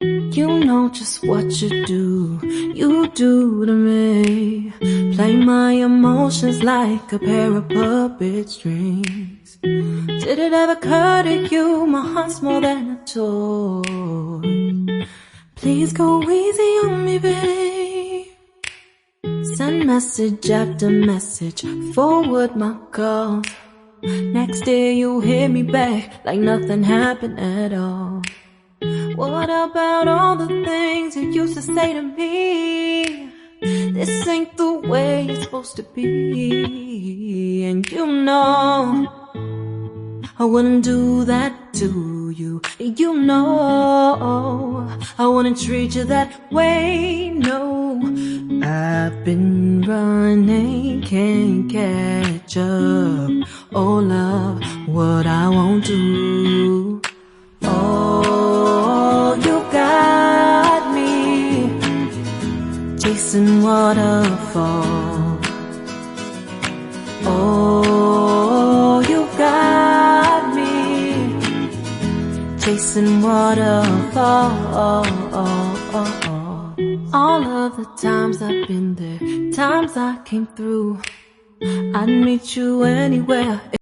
You know just what you do to me. Play my emotions like a pair of puppet strings. Did it ever occur to you my heart's more than a toy? Please go easy on me, babe. Send message after message, forward my calls. Next day you hit me back like nothing happened at all. What about all the things you used to say to me? This ain't the way it's supposed to be. And you know I wouldn't do that to you. You know I wouldn't treat you that way, no. I've been running, can't catch up. Oh love, what I won't do. Oh, you got me chasing waterfalls. Oh, you got me chasing waterfalls. All of the times I've been there, times I came through, I'd meet you anywhere.